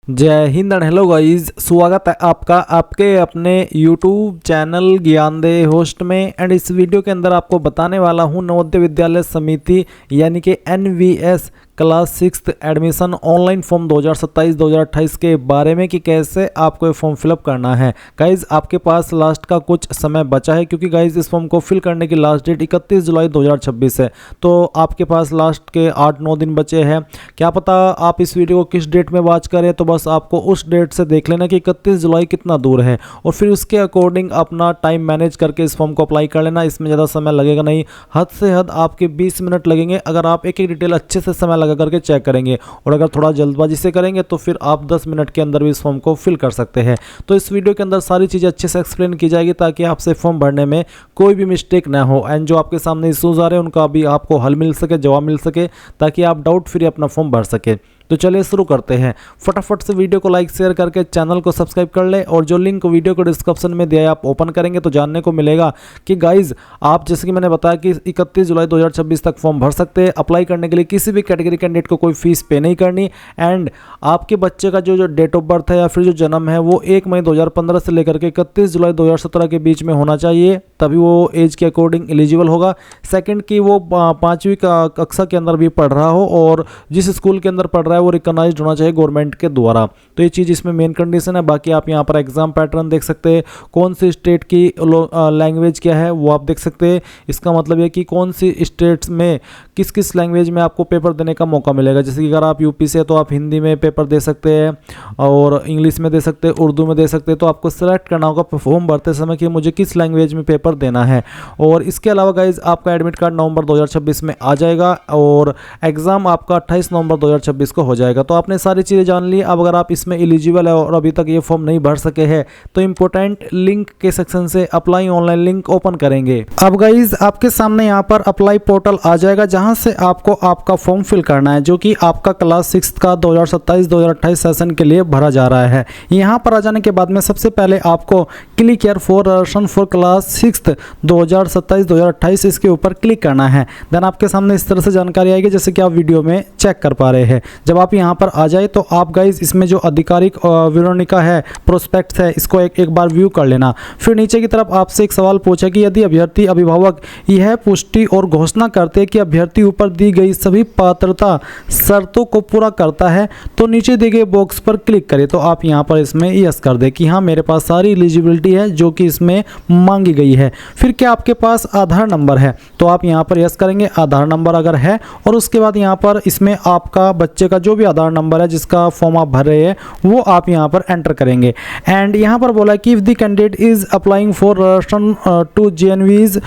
जय Hind and hello guys, स्वागत है आपका आपके अपने YouTube चैनल ज्ञान दे होस्ट में। एंड इस वीडियो के अंदर आपको बताने वाला हूं नवोदय विद्यालय समिति यानी कि NVS class 6 admission online form 2027-2028 के बारे में कि कैसे आपको ये फॉर्म फिलअप करना है। गाइज आपके पास लास्ट का कुछ समय बचा है, क्योंकि गाइज इस फॉर्म को फिल करने की लास्ट डेट 31 जुलाई 2026 है। तो आपके पास लास्ट के 8-9 दिन बचे हैं। क्या पता आप इस वीडियो को किस डेट में वॉच करें, तो बस आपको उस डेट से देख लेना कि 31 जुलाई कितना दूर है और फिर उसके अकॉर्डिंग अपना टाइम मैनेज करके इस फॉर्म को अप्लाई कर लेना। इसमें ज़्यादा समय लगेगा नहीं, हद से हद आपके 20 मिनट लगेंगे अगर आप एक एक डिटेल अच्छे से समय लगा करके चेक करेंगे। और अगर थोड़ा जल्दबाजी से करेंगे तो फिर आप 10 मिनट के अंदर भी इस फॉर्म को फिल कर सकते हैं। तो इस वीडियो के अंदर सारी चीज़ें अच्छे से एक्सप्लेन की जाएगी ताकि आपसे फॉर्म भरने में कोई भी मिस्टेक ना हो। एंड जो आपके सामने इश्यूज आ रहे हैं उनका भी आपको हल मिल सके, जवाब मिल सके, ताकि आप डाउट फ्री अपना फॉर्म भर सके। तो चलिए शुरू करते हैं। फटाफट से वीडियो को लाइक शेयर करके चैनल को सब्सक्राइब कर ले और जो लिंक वीडियो को डिस्क्रिप्शन में दिया है आप ओपन करेंगे तो जानने को मिलेगा कि गाइज आप जैसे कि मैंने बताया कि 31 जुलाई 2026 तक फॉर्म भर सकते हैं। अप्लाई करने के लिए किसी भी कैटेगरी कैंडिडेट को कोई फीस पे नहीं करनी। एंड आपके बच्चे का जो डेट ऑफ बर्थ है या फिर जो जन्म है वो 1 मई 2015 से लेकर के 31 जुलाई 2017 के बीच में होना चाहिए, तभी वो एज के अकॉर्डिंग एलिजिबल होगा। सेकंड की वो 5वीं कक्षा के अंदर भी पढ़ रहा हो और जिस स्कूल के अंदर पढ़ रहा है वो रिकॉग्नाइज्ड होना चाहिए गवर्नमेंट के द्वारा। तो ये चीज़ इसमें मेन कंडीशन है। बाकी आप यहाँ पर एग्जाम पैटर्न देख सकते हैं, कौन सी स्टेट की लैंग्वेज क्या है वो आप देख सकते हैं। इसका मतलब है कि कौन सी स्टेट्स में किस किस लैंग्वेज में आपको पेपर देने का मौका मिलेगा। जैसे कि अगर आप यूपी से तो आप हिंदी में पेपर दे सकते हैं और इंग्लिश में दे सकते हैं, उर्दू में दे सकते हैं। तो आपको सेलेक्ट करना होगा फॉर्म भरते समय कि मुझे किस लैंग्वेज में पेपर देना है। और इसके अलावा गाइज आपका एडमिट कार्ड नवंबर 2026 में आ जाएगा और एग्ज़ाम आपका 28 नवंबर 2026 को हो जाएगा। तो आपने सारी चीज़ें जान ली। अब अगर आप इसमें एलिजिबल है और अभी तक ये फॉर्म नहीं भर सके हैं तो इंपॉर्टेंट लिंक के सेक्शन से अप्लाई ऑनलाइन लिंक ओपन करेंगे। अब गाइज आपके सामने यहाँ पर अप्लाई पोर्टल आ जाएगा जहाँ से आपको आपका फॉर्म फिल करना है, जो कि आपका क्लास 6 का 2027-2028 सेशन के लिए भरा जा रहा है। यहाँ पर आ जाने के बाद में सबसे पहले आपको click here for registration for class 6 2027-2028 इसके ऊपर क्लिक करना है। देन आपके सामने इस तरह से जानकारी आएगी जैसे कि आप वीडियो में चेक कर पा रहे हैं। जब आप यहाँ पर आ जाए तो आप गाइज इसमें जो आधिकारिक विवरणिका है, प्रोस्पेक्ट है, इसको एक बार व्यू कर लेना। फिर नीचे की तरफ आपसे एक सवाल पूछा कि यदि अभ्यर्थी अभिभावक यह पुष्टि और घोषणा करते हैं कि अभ्यर्थी ऊपर दी गई सभी पात्रता शर्तों को पूरा करता है तो नीचे दिए गए बॉक्स पर क्लिक करें। तो आप यहाँ पर इसमें यस कर दें कि हाँ मेरे पास सारी एलिजिबिलिटी है जो कि इसमें मांगी गई है। फिर क्या आपके पास आधार नंबर है, तो आप यहाँ पर यस करेंगे आधार नंबर अगर है, और उसके बाद यहाँ पर इसमें आपका बच्चे का जो भी आधार नंबर है जिसका फॉर्म आप भर रहे हैं वो आप यहाँ पर एंटर करेंगे। एंड यहाँ पर बोला कि if the candidate is applying for registration to JNVs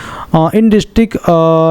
in district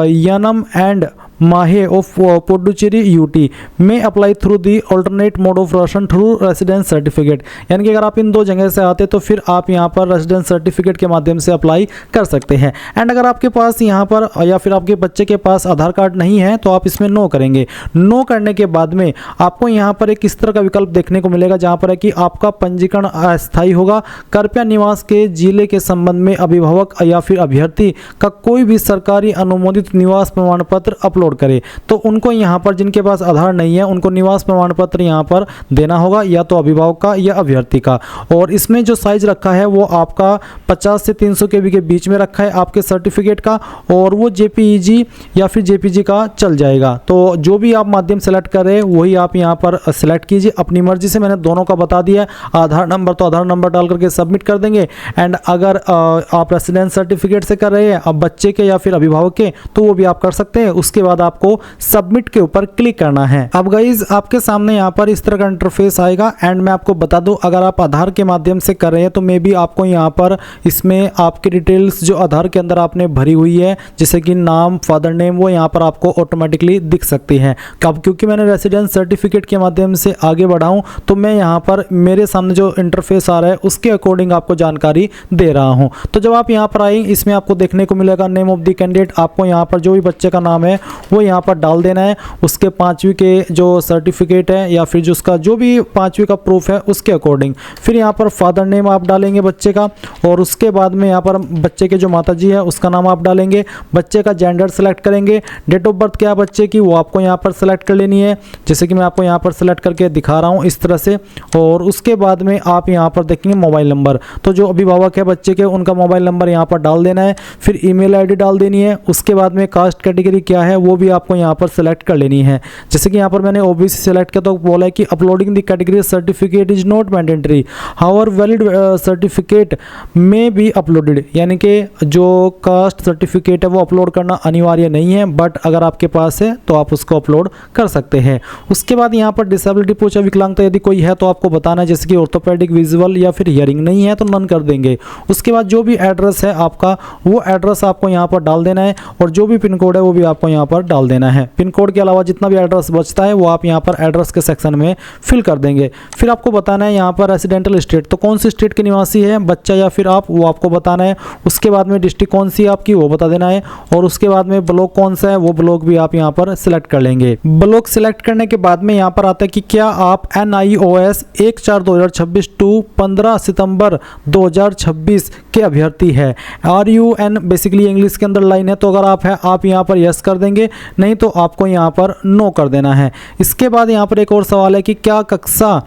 Yanam and Mahe of Puducherry UT में apply through the alternate mode of registration through residence certificate. यानी कि अगर आप इन दो जगह से आते तो फिर आप यहाँ पर रेसिडेंस सर्टिफिकेट के माध्यम से अप्लाई कर सकते हैं। एंड अगर आपके पास यहाँ पर या फिर आपके बच्चे के पास आधार कार्ड नहीं है तो आप इसमें नो करेंगे। नो करने के बाद में आपको यहाँ पर एक इस तरह का विकल्प देखने को मिलेगा जहाँ पर है कि आपका पंजीकरण अस्थायी होगा। कृपया निवास के जिले के संबंध में अभिभावक या फिर अभ्यर्थी का कोई भी सरकारी अनुमोदित निवास प्रमाण पत्र अपलोड करें। तो उनको यहाँ पर जिनके पास आधार नहीं है उनको निवास प्रमाण पत्र यहाँ पर देना होगा, या तो अभिभावक का या अभ्यर्थी का। और इसमें जो साइज रखा है वो आपका 50 से 300 KB के बीच में रखा है आपके सर्टिफिकेट का, और वो JPEG या फिर JPG का चल जाएगा। तो जो भी आप माध्यम सेलेक्ट कर रहे हैं वही आप यहाँ पर सेलेक्ट कीजिए अपनी मर्जी से। मैंने दोनों का बता दिया। आधार नंबर तो आधार नंबर डाल करके सबमिट कर देंगे। एंड अगर आप रेसिडेंस सर्टिफिकेट से कर रहे हैं अब बच्चे के या फिर अभिभावक के तो वो भी आप कर सकते हैं। उसके बाद आपको सबमिट के ऊपर क्लिक करना है। अब गाइज आपके सामने यहाँ पर इस तरह का इंटरफेस आएगा। एंड मैं आपको बता दूं अगर आप आधार के माध्यम से कर रहे हैं तो मे बी आपको यहाँ पर इसमें आपकी डिटेल्स जो आधार के अंदर आपने भरी हुई है जैसे कि नाम, फादर नेम, वो यहाँ पर आपको ऑटोमेटिकली दिख सकती है। कब क्योंकि मैंने रेसिडेंस सर्टिफिकेट के माध्यम से आगे बढ़ा हूँ तो मैं यहाँ पर मेरे सामने जो इंटरफेस आ रहा है उसके अकॉर्डिंग आपको जानकारी दे रहा हूँ। तो जब आप यहाँ पर आए इसमें आपको देखने को मिलेगा नेम ऑफ द कैंडिडेट। आपको यहाँ पर जो भी बच्चे का नाम है वो यहाँ पर डाल देना है। उसके 5वीं के जो सर्टिफिकेट है या फिर जो उसका जो भी 5वीं का प्रूफ है उसके अकॉर्डिंग। फिर यहाँ पर फादर नेम आप डालेंगे बच्चे का, और उसके बाद में यहाँ पर बच्चे के जो माताजी है उसका नाम आप डालेंगे। बच्चे का जेंडर सेलेक्ट करेंगे। डेट ऑफ बर्थ क्या है बच्चे की वो आपको यहाँ पर सेलेक्ट कर लेनी है, जैसे कि मैं आपको यहाँ पर सेलेक्ट करके दिखा रहा हूँ इस तरह से। और उसके बाद में आप यहाँ पर देखेंगे मोबाइल नंबर, तो जो अभिभावक है बच्चे के उनका मोबाइल नंबर यहाँ पर डाल देना है। फिर ईमेल आईडी डाल देनी है। उसके बाद में कास्ट कैटेगरी क्या है वो भी आपको यहाँ पर सेलेक्ट कर लेनी है। जैसे कि यहाँ पर मैंने ओबीसी सेलेक्ट किया तो बोला है कि uploading the category certificate is not mandatory, however valid certificate में बी अपलोडेड, यानी कि जो कास्ट सर्टिफिकेट है वो अपलोड करना अनिवार्य नहीं है, बट अगर आपके पास है तो आप उसको अपलोड कर सकते हैं। उसके बाद यहाँ पर डिसेबिलिटी पूछा, विकलांगता यदि कोई है तो आपको बताना है, जैसे कि ऑर्थोपेडिक, विजुअल या फिर हियरिंग नहीं है तो नन कर देंगे। उसके बाद जो भी एड्रेस है आपका वो एड्रेस आपको यहाँ पर डाल देना है, और जो भी पिन कोड है वो भी आपको यहाँ पर डाल देना है। पिन कोड के अलावा जितना भी एड्रेस बचता है वो आप यहाँ पर एड्रेस के सेक्शन में फिल कर देंगे। फिर आपको बताना है यहाँ पर रेसिडेंटल स्टेट, तो कौन सी स्टेट के निवासी है बच्चा या फिर आप, वो आपको बताना है। उसके बाद में डिस्ट्रिक्ट कौन सी है आपकी वो बता देना है, और उसके बाद में ब्लॉक कौन सा है वो ब्लॉक भी आप यहाँ पर सिलेक्ट कर लेंगे। ब्लॉक सिलेक्ट करने के बाद में यहाँ पर आता है कि क्या आप NIOS 1/4/2026 टू 15 सितंबर 2026 के अभ्यर्थी है। RUN बेसिकली इंग्लिश के अंदर लाइन है, तो अगर आप है आप यहाँ पर यस कर देंगे, नहीं तो आपको यहाँ पर नो कर देना है। इसके बाद यहाँ पर एक और सवाल है कि क्या कक्षा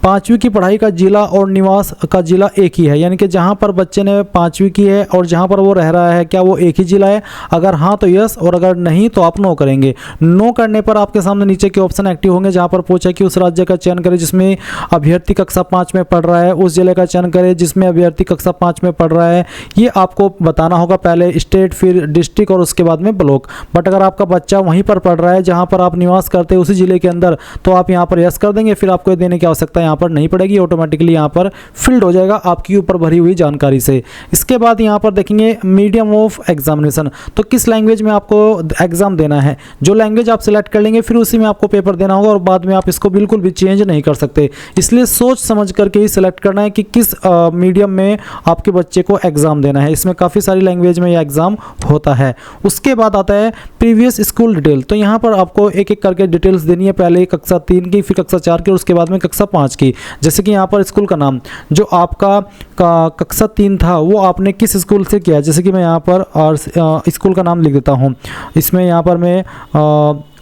5वीं की पढ़ाई का जिला और निवास का जिला एक ही है, यानी कि जहाँ पर बच्चे ने 5वीं की है और जहाँ पर वो रह रहा है क्या वो एक ही जिला है। अगर हाँ तो यस, और अगर नहीं तो आप नो करेंगे। नो करने पर आपके सामने नीचे के ऑप्शन एक्टिव होंगे, जहाँ पर पूछा कि उस राज्य का चयन करें जिसमें अभ्यर्थी कक्षा 5 में पढ़ रहा है, उस जिले का चयन करें जिसमें अभ्यर्थी कक्षा 5 में पढ़ रहा है। ये आपको बताना होगा, पहले स्टेट फिर डिस्ट्रिक्ट और उसके बाद में ब्लॉक। बट अगर आपका बच्चा वहीं पर पढ़ रहा है जहाँ पर आप निवास करते हैं उसी जिले के अंदर, तो आप यहाँ पर यस कर देंगे। फिर आपको देने की आवश्यकता यहाँ पर नहीं पड़ेगी, ऑटोमेटिकली यहाँ पर फिल्ड हो जाएगा आपकी ऊपर भरी हुई जानकारी से। इसके बाद यहाँ पर देखेंगे मीडियम ऑफ एग्जामिनेशन, तो किस लैंग्वेज में आपको एग्जाम देना है। जो लैंग्वेज आप सिलेक्ट कर लेंगे फिर उसी में आपको पेपर देना होगा, और बाद में आप इसको बिल्कुल भी चेंज नहीं कर सकते। इसलिए सोच समझ करके ही सिलेक्ट करना है कि किस मीडियम में आपके बच्चे को एग्जाम देना है। इसमें काफ़ी सारी लैंग्वेज में यह एग्जाम होता है। उसके बाद आता है प्रीवियस स्कूल डिटेल, तो यहाँ पर आपको एक एक करके डिटेल्स देनी है, पहले कक्षा 3 की, फिर कक्षा 4 की और उसके बाद में कक्षा 5 की। जैसे कि यहाँ पर स्कूल का नाम जो आपका कक्षा 3 था वो आपने किस स्कूल से किया, जैसे कि मैं यहाँ पर और स्कूल का नाम लिख देता हूँ। इसमें यहाँ पर मैं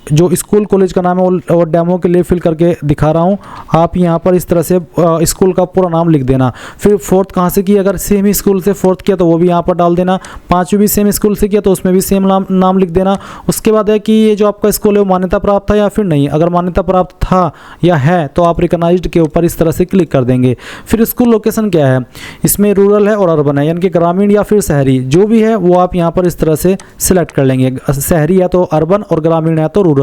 जो स्कूल कॉलेज का नाम है वो डेमो के लिए फिल करके दिखा रहा हूँ। आप यहाँ पर इस तरह से स्कूल का पूरा नाम लिख देना। फिर 4th कहाँ से की, अगर सेम ही स्कूल से 4th किया तो वो भी यहाँ पर डाल देना। 5वीं भी सेम स्कूल से किया तो उसमें भी सेम नाम लिख देना। उसके बाद है कि ये जो आपका स्कूल है वो मान्यता प्राप्त था या फिर नहीं। अगर मान्यता प्राप्त था या है तो आप रिकॉग्नाइज्ड के ऊपर इस तरह से क्लिक कर देंगे। फिर स्कूल लोकेशन क्या है, इसमें रूरल है और अर्बन है, यानी कि ग्रामीण या फिर शहरी, जो भी है वो आप यहाँ पर इस तरह से सिलेक्ट कर लेंगे। शहरी है तो अर्बन और ग्रामीण है तो रूरल।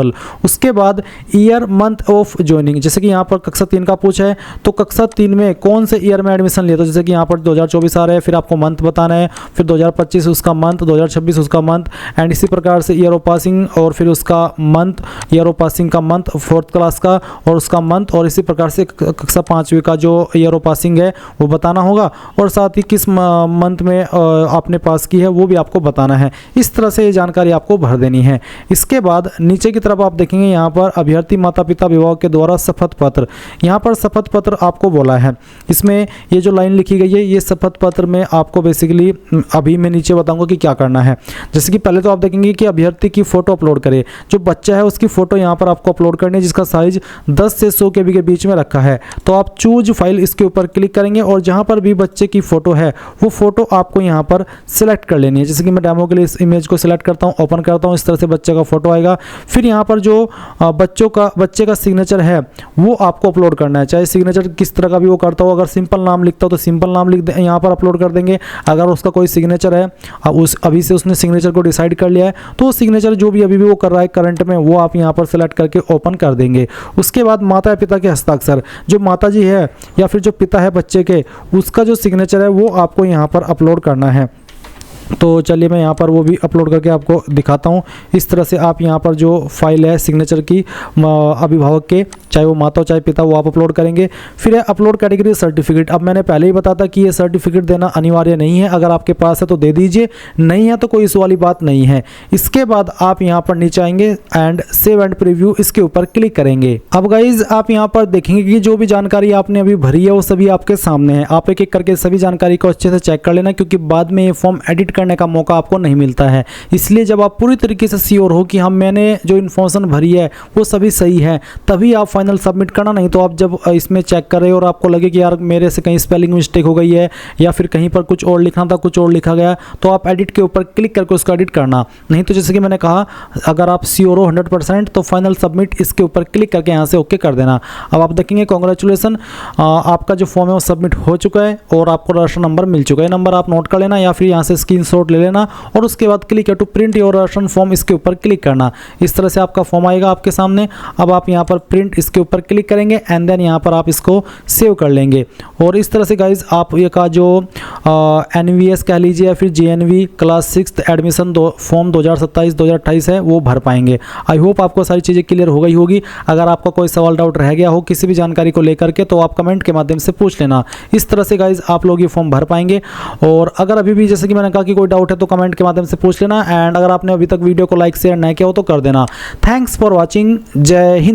उसके बाद ईयर मंथ ऑफ ज्वाइनिंग, जैसे कि यहाँ पर कक्षा 3 का पूछा है तो कक्षा 3 में कौन से ईयर में एडमिशन लिया, तो जैसे कि यहाँ पर 2024 आ रहा है, फिर आपको मंथ बताना है, फिर 2025 उसका मंथ, 2026 उसका मंथ, एंड इसी प्रकार से ईयर ऑफ पासिंग और फिर उसका मंथ, ईयर ऑफ पासिंग का मंथ 4th क्लास का और उसका मंथ, और इसी प्रकार से कक्षा 5वीं का जो ईयर ऑफ पासिंग है वो बताना होगा, और साथ ही किस मंथ में आपने पास की है वो भी आपको बताना है। इस तरह से ये जानकारी आपको भर देनी है। इसके बाद नीचे की तरफ आप देखेंगे यहाँ पर अभ्यर्थी माता पिता विभाग के द्वारा शपथ पत्र, यहाँ पर शपथ पत्र आपको बोला है। इसमें ये जो लाइन लिखी गई है ये शपथ पत्र में आपको बेसिकली अभी मैं नीचे बताऊंगा कि क्या करना है। जैसे कि पहले तो आप देखेंगे कि अभ्यर्थी की फोटो अपलोड करे, जो बच्चा है उसकी फोटो यहाँ पर आपको अपलोड करनी है जिसका साइज 10 से 100 KB के बीच में रखा है। तो आप चूज फाइल इसके ऊपर क्लिक करेंगे और जहाँ पर भी बच्चे की फोटो है वो फोटो आपको यहाँ पर सिलेक्ट कर लेनी है। जैसे कि मैं डेमो के लिए इस इमेज को सिलेक्ट करता हूँ, ओपन करता हूँ, इस तरह से बच्चे का फोटो आएगा। फिर यहाँ पर जो बच्चे का सिग्नेचर है वो आपको अपलोड करना है, चाहे सिग्नेचर किस तरह का भी वो करता हो। अगर सिंपल नाम लिखता हो तो सिंपल नाम लिख दे, यहाँ पर अपलोड कर देंगे। अगर उसका कोई सिग्नेचर है अभी से उसने सिग्नेचर को डिसाइड कर लिया है तो वो सिग्नेचर जो भी अभी भी वो कर रहा है करंट में वो आप यहाँ पर सेलेक्ट करके ओपन कर देंगे। उसके बाद माता या पिता के हस्ताक्षर, जो माता जी है या फिर जो पिता है बच्चे के, उसका जो सिग्नेचर है वो आपको यहाँ पर अपलोड करना है। तो चलिए मैं यहाँ पर वो भी अपलोड करके आपको दिखाता हूँ। इस तरह से आप यहाँ पर जो फाइल है सिग्नेचर की अभिभावक के, चाहे वो माता हो चाहे पिता, वो आप अपलोड करेंगे। फिर है अपलोड कैटेगरी सर्टिफिकेट। अब मैंने पहले ही बताया कि ये सर्टिफिकेट देना अनिवार्य नहीं है, अगर आपके पास है तो दे दीजिए, नहीं है तो कोई इस वाली बात नहीं है। इसके बाद आप यहाँ पर नीचे आएंगे एंड सेव एंड प्रीव्यू, इसके ऊपर क्लिक करेंगे। अब गाइज आप यहाँ पर देखेंगे कि जो भी जानकारी आपने अभी भरी है वो सभी आपके सामने है। आप एक एक करके सभी जानकारी को अच्छे से चेक कर लेना, क्योंकि बाद में ये फॉर्म एडिट करने का मौका आपको नहीं मिलता है। इसलिए जब आप पूरी तरीके से श्योर हो कि हम मैंने जो इन्फॉर्मेशन भरी है वो सभी सही है, तभी आप फाइनल सबमिट करना। नहीं तो आप जब इसमें चेक कर रहे हो और आपको लगे कि यार मेरे से कहीं स्पेलिंग मिस्टेक हो गई है या फिर कहीं पर कुछ और लिखना था कुछ और लिखा गया, तो आप एडिट के ऊपर क्लिक करके उसको एडिट करना। नहीं तो जैसे कि मैंने कहा, अगर आप श्योर हो 100% तो फाइनल सबमिट इसके ऊपर क्लिक करके यहाँ से ओके कर देना। अब आप देखेंगे कांग्रेचुलेसन, आपका जो फॉर्म है वो सबमिट हो चुका है और आपको राशन नंबर मिल चुका है। नंबर आप नोट कर लेना या फिर यहाँ से स्क्रीनशॉट ले लेना और उसके बाद click to print your ration form, इसके ऊपर क्लिक करना। इस तरह से आपका फॉर्म आएगा आपके सामने। अब आप यहाँ पर प्रिंट इसके ऊपर क्लिक करेंगे एंड देन यहाँ पर आप इसको सेव कर लेंगे। और इस तरह से गाइज आप ये का जो NVS कह लीजिए या फिर JNV क्लास 6 एडमिशन फॉर्म 2027-2028 है वो भर पाएंगे। आई होप आपको सारी चीज़ें क्लियर हो गई होगी। अगर आपका कोई सवाल डाउट रह गया हो किसी भी जानकारी को लेकर के तो आप कमेंट के माध्यम से पूछ लेना। इस तरह से गाइज आप लोग ये फॉर्म भर पाएंगे। और अगर अभी भी जैसे कि मैंने कहा कि कोई डाउट है तो कमेंट के माध्यम से पूछ लेना। एंड अगर आपने अभी तक वीडियो को लाइक शेयर नहीं किया हो तो कर देना। Thanks for watching. जय हिंद।